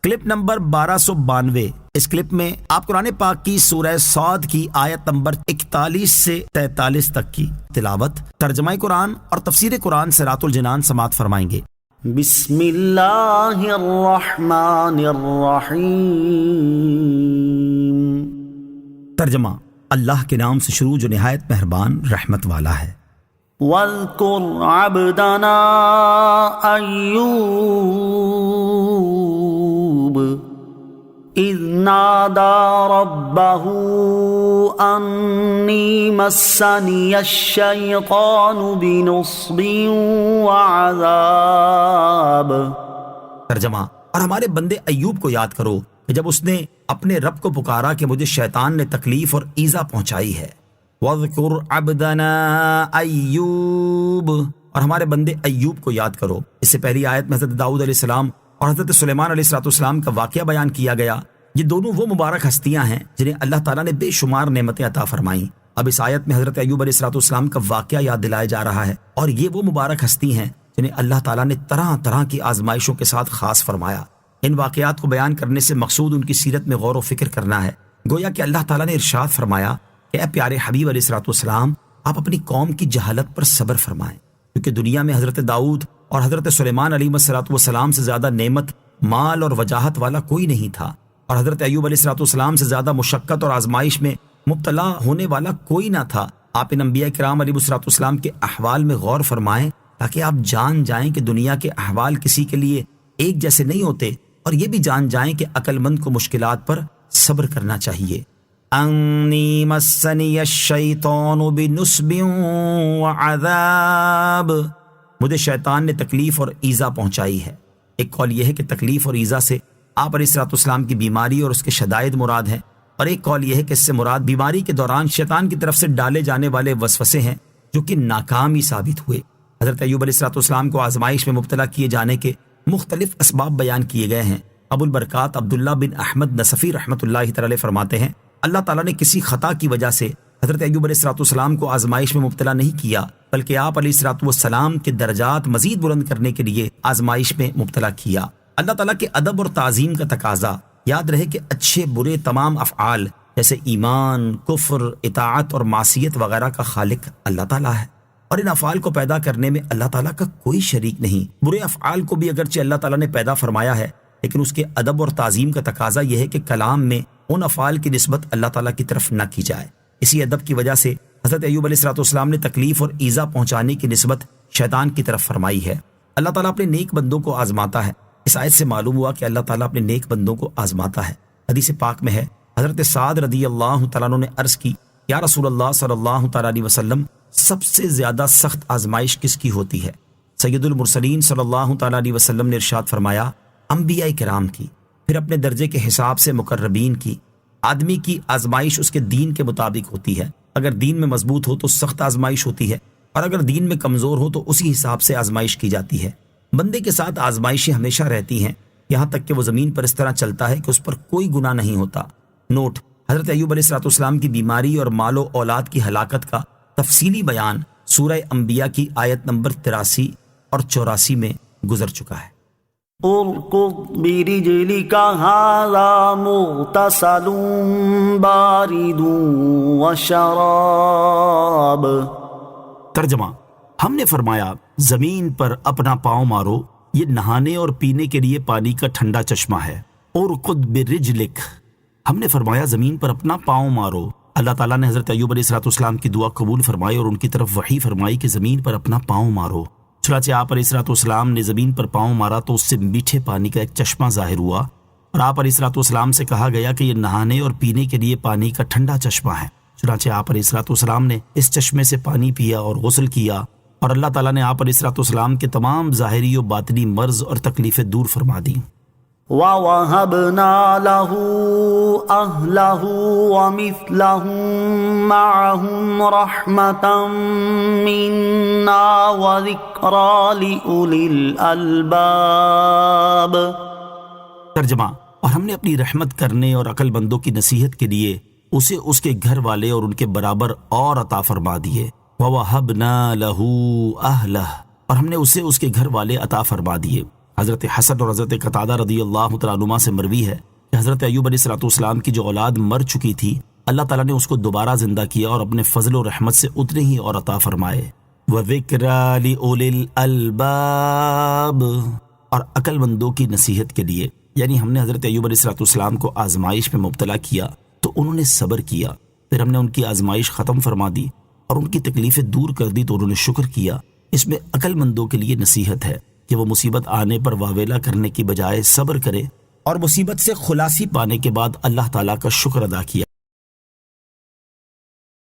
Clip number 1292۔ اس clip میں آپ قرآن پاک کی سورہ صاد کی آیت نمبر 41 سے 43 تک کی تلاوت، ترجمہ قرآن اور تفسیر قرآن صراط الجنان سماعت فرمائیں گے۔ بسم اللہ الرحمن الرحیم۔ ترجمہ، اللہ کے نام سے شروع جو نہایت مہربان رحمت والا ہے۔ وَاذْكُرْ عَبْدَنَا أَيُّوبَ إِذْ نَادَى رَبَّهُ أَنِّي مَسَّنِيَ الشَّيْطَانُ بِنُصْبٍ وَعَذَابٍ۔ ترجمہ، اور ہمارے بندے ایوب کو یاد کرو کہ جب اس نے اپنے رب کو پکارا کہ مجھے شیطان نے تکلیف اور ایذا پہنچائی ہے۔ وَاذْكُرْ عَبْدَنَا ایوب، اور ہمارے بندے ایوب کو یاد کرو۔ اس سے پہلی آیت میں حضرت داؤد علیہ السلام اور حضرت سلیمان علیہ السلام کا واقعہ بیان کیا گیا۔ یہ دونوں وہ مبارک ہستیاں ہیں جنہیں اللہ تعالیٰ نے بے شمار نعمتیں عطا فرمائیں۔ اب اس آیت میں حضرت ایوب علیہ السلام کا واقعہ یاد دلایا جا رہا ہے، اور یہ وہ مبارک ہستی ہیں جنہیں اللہ تعالیٰ نے طرح طرح کی آزمائشوں کے ساتھ خاص فرمایا۔ ان واقعات کو بیان کرنے سے مقصود ان کی سیرت میں غور و فکر کرنا ہے۔ گویا کہ اللہ تعالیٰ نے ارشاد فرمایا کہ اے پیارے حبیب علیہ السلام، آپ اپنی قوم کی جہالت پر صبر فرمائیں، کیونکہ دنیا میں حضرت داؤد اور حضرت سلیمان علیہ السلام سے زیادہ نعمت، مال اور وجاہت والا کوئی نہیں تھا، اور حضرت ایوب علیہ السلام سے زیادہ مشقت اور آزمائش میں مبتلا ہونے والا کوئی نہ تھا۔ آپ ان انبیاء کرام علیہ السلام کے احوال میں غور فرمائیں تاکہ آپ جان جائیں کہ دنیا کے احوال کسی کے لیے ایک جیسے نہیں ہوتے، اور یہ بھی جان جائیں کہ عقل مند کو مشکلات پر صبر کرنا چاہیے۔ انی مسنی الشیطان بنصب وعذاب، مجھے شیطان نے تکلیف اور ایذا پہنچائی ہے۔ ایک قول یہ ہے کہ تکلیف اور ایذا سے آپ علیہ السلام کی بیماری اور اس کے شدائد مراد ہیں، اور ایک قول یہ ہے کہ اس سے مراد بیماری کے دوران شیطان کی طرف سے ڈالے جانے والے وسوسے ہیں جو کہ ناکامی ثابت ہوئے۔ حضرت ایوب علیہ السلام کو آزمائش میں مبتلا کیے جانے کے مختلف اسباب بیان کیے گئے ہیں۔ ابو البرکات عبداللہ بن احمد نصفی رحمۃ اللہ تعالی فرماتے ہیں، اللہ تعالیٰ نے کسی خطا کی وجہ سے حضرت ایوب علیہ السلام کو آزمائش میں مبتلا نہیں کیا، بلکہ آپ علیہ السلام کے درجات مزید بلند کرنے کے لیے آزمائش میں مبتلا کیا۔ اللہ تعالیٰ کے ادب اور تعظیم کا تقاضا، یاد رہے کہ اچھے برے تمام افعال جیسے ایمان، کفر، اطاعت اور معصیت وغیرہ کا خالق اللہ تعالیٰ ہے، اور ان افعال کو پیدا کرنے میں اللہ تعالیٰ کا کوئی شریک نہیں۔ برے افعال کو بھی اگرچہ اللہ تعالیٰ نے پیدا فرمایا ہے، لیکن اس کے ادب اور تعظیم کا تقاضا یہ ہے کہ کلام میں ان افعال کی نسبت اللہ تعالیٰ کی طرف نہ کی جائے۔ اسی ادب کی وجہ سے حضرت ایوب علیہ السلام نے تکلیف اور ایذا پہنچانے کی نسبت شیطان کی طرف فرمائی ہے۔ اللہ تعالیٰ اپنے نیک بندوں کو آزماتا ہے۔ اس آیت سے معلوم ہوا کہ اللہ تعالیٰ اپنے نیک بندوں کو آزماتا ہے۔ حدیث پاک میں ہے، حضرت سعد رضی اللہ تعالیٰ عنہ نے عرض کی، یا رسول اللہ صلی اللہ تعالیٰ علیہ وسلم، سب سے زیادہ سخت آزمائش کس کی ہوتی ہے؟ سید المرسلین صلی اللہ تعالیٰ علیہ وسلم نے ارشاد فرمایا، انبیاء کرام کی، پھر اپنے درجے کے حساب سے مقربین کی۔ آدمی کی آزمائش اس کے دین کے مطابق ہوتی ہے۔ اگر دین میں مضبوط ہو تو سخت آزمائش ہوتی ہے، اور اگر دین میں کمزور ہو تو اسی حساب سے آزمائش کی جاتی ہے۔ بندے کے ساتھ آزمائشیں ہمیشہ رہتی ہیں، یہاں تک کہ وہ زمین پر اس طرح چلتا ہے کہ اس پر کوئی گناہ نہیں ہوتا۔ نوٹ: حضرت ایوب علیہ السلام کی بیماری اور مال و اولاد کی ہلاکت کا تفصیلی بیان سورہ انبیاء کی آیت نمبر 83 اور 84 میں گزر چکا ہے۔ ارکض برجلک ھذا مغتسل بارد وشراب۔ ترجمہ، ہم نے فرمایا زمین پر اپنا پاؤں مارو، یہ نہانے اور پینے کے لیے پانی کا ٹھنڈا چشمہ ہے۔ ارکض برجلک، ہم نے فرمایا زمین پر اپنا پاؤں مارو۔ اللہ تعالیٰ نے حضرت ایوب علیہ السلام کی دعا قبول فرمائی اور ان کی طرف وحی فرمائی کہ زمین پر اپنا پاؤں مارو۔ چنانچہ آپ علیہ السلام نے زمین پر پاؤں مارا تو اس سے میٹھے پانی کا ایک چشمہ ظاہر ہوا، اور آپ علیہ السلام سے کہا گیا کہ یہ نہانے اور پینے کے لیے پانی کا ٹھنڈا چشمہ ہے۔ چنانچہ آپ علیہ السلام نے اس چشمے سے پانی پیا اور غسل کیا، اور اللہ تعالیٰ نے آپ علیہ السلام کے تمام ظاہری و باطنی مرض اور تکلیفیں دور فرما دیں۔ وَوَهَبْنَا لَهُ أَهْلَهُ وَمِثْلَهُم مَّعَهُمْ رَحْمَةً مِّنَّا وَذِكْرَىٰ لِأُولِي الْأَلْبَابِ۔ ترجمہ، اور ہم نے اپنی رحمت کرنے اور عقل مندوں کی نصیحت کے لیے اسے اس کے گھر والے اور ان کے برابر اور عطا فرما دیے۔ وَوَهَبْنَا لَهُ أَهْلَهُ، اور ہم نے اسے اس کے گھر والے عطا فرما دیے۔ حضرت حسن اور حضرت قتادہ رضی اللہ تعالیٰ عنہما سے مروی ہے کہ حضرت ایوب علیہ السلام کی جو اولاد مر چکی تھی، اللہ تعالیٰ نے اس کو دوبارہ زندہ کیا اور اپنے فضل و رحمت سے اتنے ہی اور عطا فرمائے۔ وَذِكْرَى لِأُولِي الْأَلْبَابِ، اور عقل مندوں کی نصیحت کے لیے، یعنی ہم نے حضرت ایوب علیہ السلام کو آزمائش میں مبتلا کیا تو انہوں نے صبر کیا، پھر ہم نے ان کی آزمائش ختم فرما دی اور ان کی تکلیفیں دور کر دی تو انہوں نے شکر کیا۔ اس میں عقل مندوں کے لیے نصیحت ہے کہ وہ مصیبت آنے پر واویلا کرنے کی بجائے صبر کرے اور مصیبت سے خلاصی پانے کے بعد اللہ تعالیٰ کا شکر ادا کیا